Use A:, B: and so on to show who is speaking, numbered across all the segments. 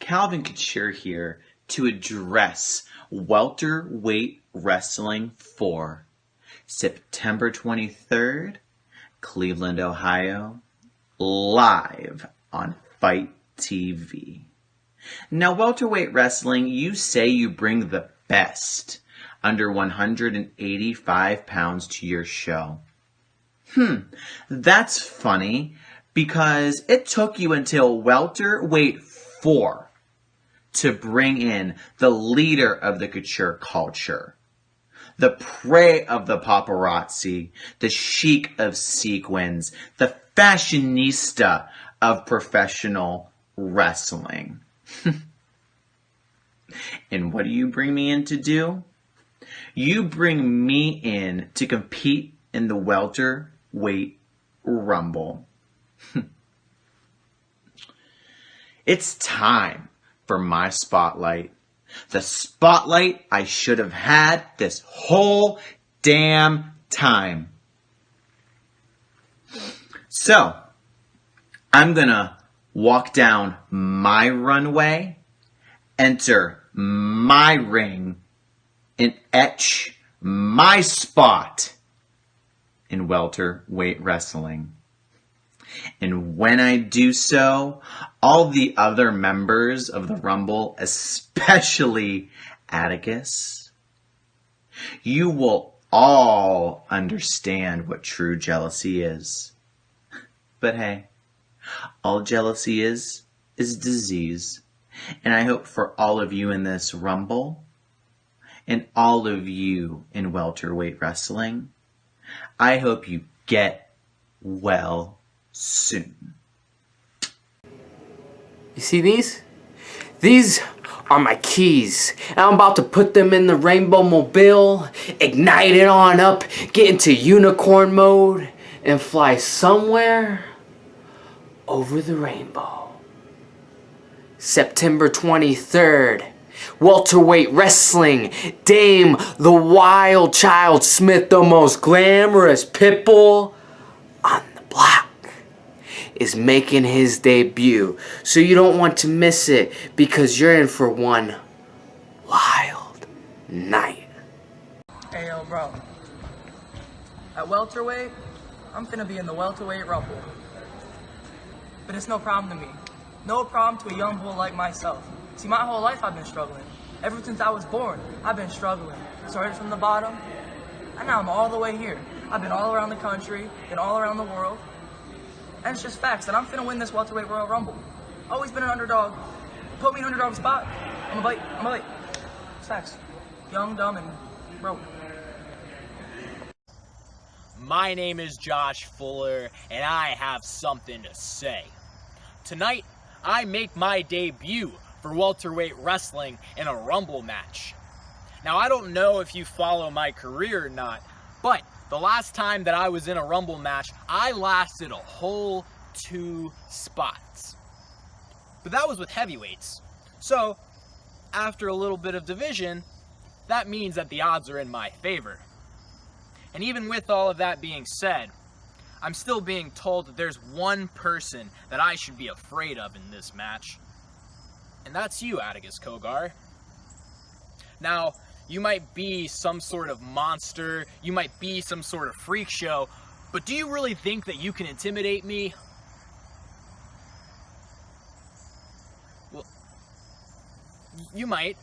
A: Calvin Couture here to address Welterweight Wrestling 4, September 23rd, Cleveland, Ohio, live on Fight TV. Now, welterweight wrestling, you say you bring the best under 185 pounds to your show. That's funny because it took you until welterweight 4 to bring in the leader of the couture culture, the prey of the paparazzi, the chic of sequins, the fashionista of professional wrestling. And what do you bring me in to do? You bring me in to compete in the welterweight rumble. It's time for my spotlight. The spotlight I should have had this whole damn time. So, I'm gonna walk down my runway, enter my ring, and etch my spot in welterweight wrestling. And when I do so, all the other members of the Rumble, especially Atticus, you will all understand what true jealousy is. But hey, all jealousy is disease. And I hope for all of you in this Rumble, and all of you in welterweight wrestling, I hope you get well soon.
B: You see these? These are my keys. And I'm about to put them in the Rainbow Mobile, ignite it on up, get into unicorn mode, and fly somewhere over the rainbow. September 23rd, welterweight wrestling, Dame the Wild Child Smith, the most glamorous pitbull on the block, is making his debut. So you don't want to miss it because you're in for one wild night.
C: Hey yo bro, at welterweight, I'm finna be in the welterweight rumble. But it's no problem to me. No problem to a young bull like myself. See, my whole life I've been struggling. Ever since I was born, I've been struggling. Started from the bottom, and now I'm all the way here. I've been all around the country, been all around the world. And it's just facts that I'm finna win this welterweight Royal Rumble. Always been an underdog. Put me in an underdog spot, I'm a bite. It's facts. Young, dumb, and broke.
D: My name is Josh Fuller, and I have something to say. Tonight, I make my debut for welterweight wrestling in a Rumble match. Now, I don't know if you follow my career or not, but the last time that I was in a Rumble match, I lasted a whole 2 spots. But that was with heavyweights. So, after a little bit of division, that means that the odds are in my favor. And even with all of that being said, I'm still being told that there's one person that I should be afraid of in this match. And that's you, Atticus Kogar. Now, you might be some sort of monster, you might be some sort of freak show, but do you really think that you can intimidate me? Well, you might.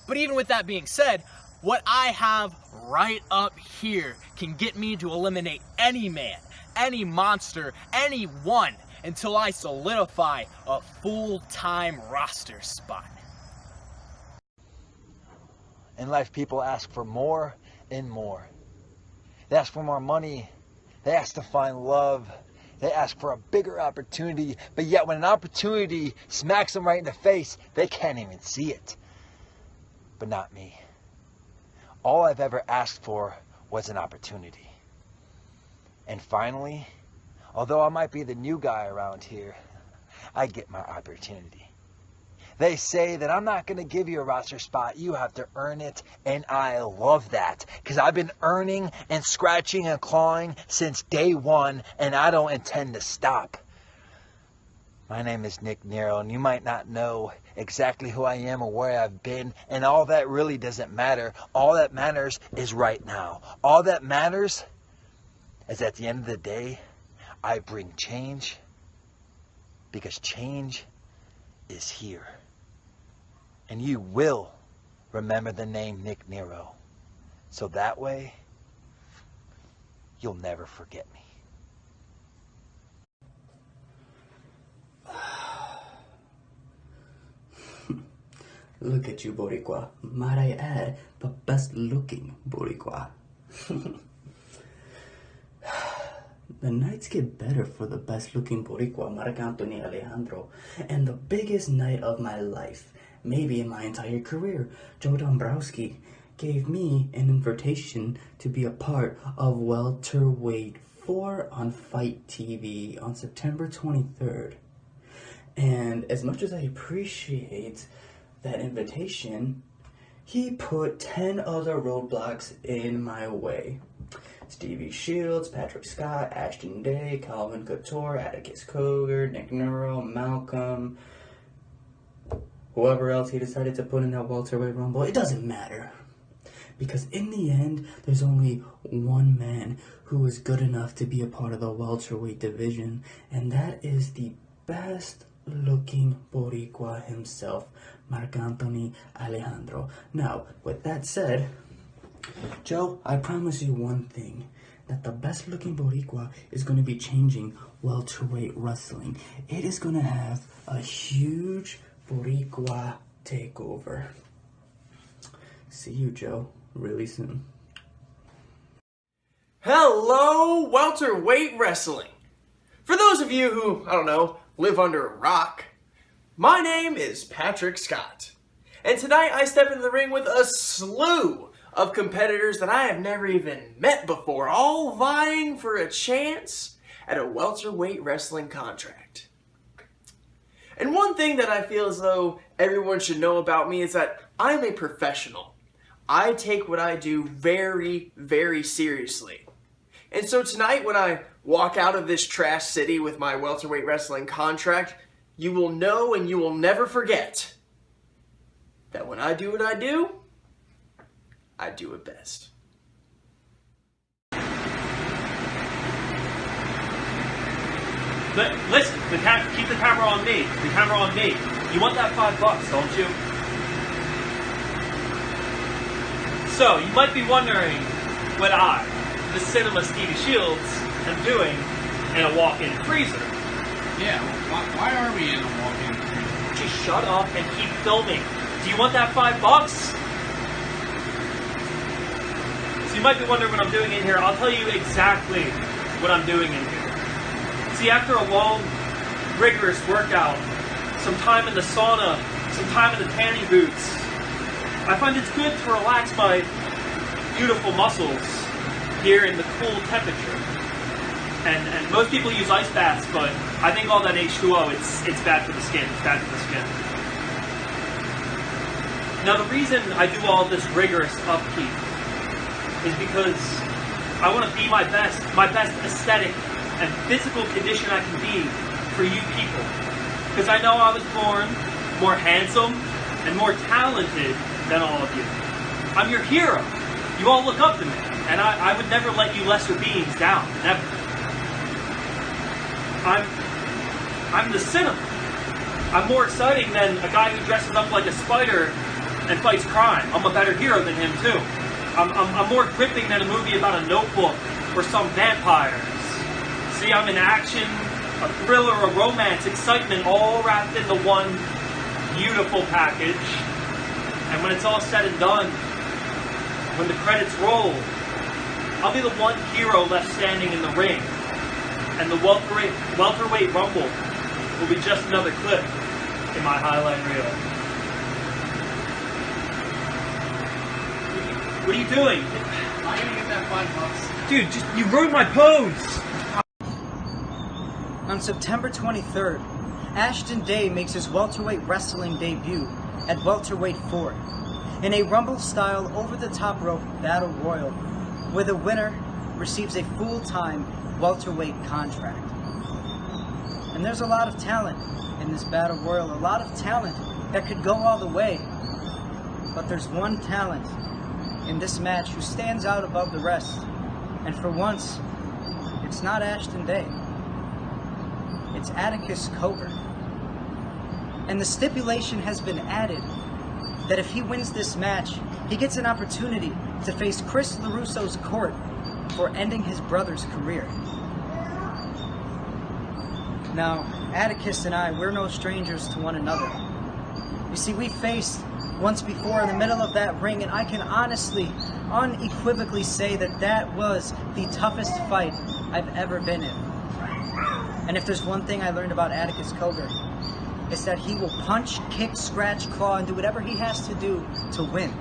D: But even with that being said, what I have right up here can get me to eliminate any man, any monster, anyone until I solidify a full-time roster spot.
E: In life, people ask for more and more. They ask for more money. They ask to find love. They ask for a bigger opportunity. But yet when an opportunity smacks them right in the face, they can't even see it. But not me. All I've ever asked for was an opportunity. And finally, although I might be the new guy around here, I get my opportunity. They say that I'm not going to give you a roster spot. You have to earn it. And I love that because I've been earning and scratching and clawing since day one, and I don't intend to stop. My name is Nick Nero, and you might not know exactly who I am or where I've been, and all that really doesn't matter. All that matters is right now. All that matters is at the end of the day, I bring change, because change is here. And you will remember the name Nick Nero. So that way, you'll never forget me.
F: Look at you, Boricua. Might I add, the best looking Boricua. The nights get better for the best looking Boricua, Marc Anthony Alejandro. And the biggest night of my life, maybe in my entire career, Joe Dombrowski gave me an invitation to be a part of Welterweight 4 on Fight TV on September 23rd. And as much as I appreciate that invitation, he put 10 other roadblocks in my way. Stevie Shields, Patrick Scott, Ashton Day, Calvin Couture, Atticus Cogar, Nick Nero, Malcolm, whoever else he decided to put in that welterweight rumble. It doesn't matter. Because in the end, there's only one man who is good enough to be a part of the welterweight division, and that is the best looking Boricua himself, Marc Anthony Alejandro. Now, with that said, Joe, I promise you one thing, that the best looking Boricua is going to be changing welterweight wrestling. It is going to have a huge Boricua takeover. See you, Joe, really soon.
G: Hello, welterweight wrestling. For those of you who, I don't know, live under a rock, my name is Patrick Scott. And tonight I step into the ring with a slew of competitors that I have never even met before, all vying for a chance at a welterweight wrestling contract. And one thing that I feel as though everyone should know about me is that I'm a professional. I take what I do very, very seriously. And so tonight when I walk out of this trash city with my welterweight wrestling contract, you will know and you will never forget that when I do what I do it best.
H: Listen, keep the camera on me. The camera on me. You want that $5, don't you? So, you might be wondering what I, the Cinema Stevie Shields, am doing in a walk-in freezer.
I: Yeah, why are we in a walk-in freezer?
H: Just shut up and keep filming. Do you want that $5? So you might be wondering what I'm doing in here. I'll tell you exactly what I'm doing in here. See, after a long, rigorous workout, some time in the sauna, some time in the tanning boots, I find it's good to relax my beautiful muscles here in the cool temperature. And most people use ice baths, but I think all that H2O, it's bad for the skin. It's bad for the skin. Now the reason I do all this rigorous upkeep is because I want to be my best aesthetic and physical condition I can be for you people. Because I know I was born more handsome and more talented than all of you. I'm your hero. You all look up to me, and I would never let you lesser beings down. Never. I'm the Cinema. I'm more exciting than a guy who dresses up like a spider and fights crime. I'm a better hero than him too. I'm more gripping than a movie about a notebook or some vampires. See, I'm an action, a thriller, a romance, excitement, all wrapped into one beautiful package. And when it's all said and done, when the credits roll, I'll be the one hero left standing in the ring. And the welterweight rumble will be just another clip in my highlight reel. What are you doing?
I: Am I gonna get that $5?
H: Dude, you ruined my pose!
C: On September 23rd, Ashton Day makes his welterweight wrestling debut at Welterweight 4 in a Rumble-style over-the-top rope battle royal where the winner receives a full-time welterweight contract.
J: And there's a lot of talent in this battle royal, a lot of talent that could go all the way. But there's one talent in this match who stands out above the rest. And for once, it's not Ashton Day. It's Atticus Cogar. And the stipulation has been added that if he wins this match, he gets an opportunity to face Chris LaRusso's court for ending his brother's career. Now, Atticus and I, we're no strangers to one another. You see, we faced once before in the middle of that ring, and I can honestly, unequivocally say that that was the toughest fight I've ever been in. And if there's one thing I learned about Atticus Cogar, it's that he will punch, kick, scratch, claw, and do whatever he has to do to win.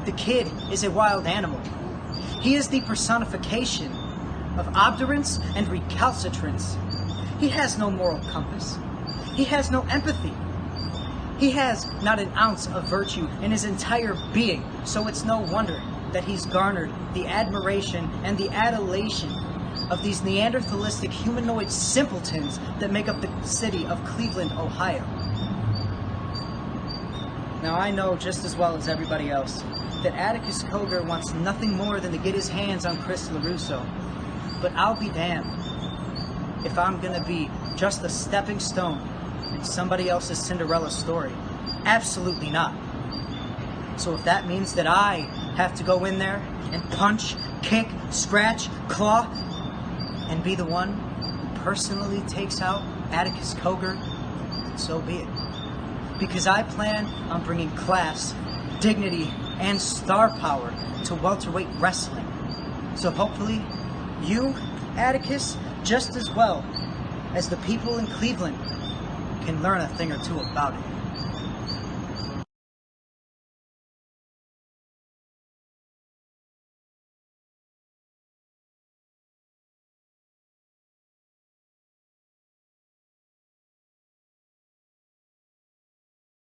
J: The kid is a wild animal. He is the personification of obdurance and recalcitrance. He has no moral compass. He has no empathy. He has not an ounce of virtue in his entire being, so it's no wonder that he's garnered the admiration and the adulation of these Neanderthalistic humanoid simpletons that make up the city of Cleveland, Ohio. Now, I know just as well as everybody else that Atticus Cogar wants nothing more than to get his hands on Chris LaRusso. But I'll be damned if I'm gonna be just a stepping stone in somebody else's Cinderella story. Absolutely not. So if that means that I have to go in there and punch, kick, scratch, claw, and be the one who personally takes out Atticus Cogar, so be it. Because I plan on bringing class, dignity, and star power to welterweight wrestling. So hopefully, you, Atticus, just as well as the people in Cleveland, can learn a thing or two about it.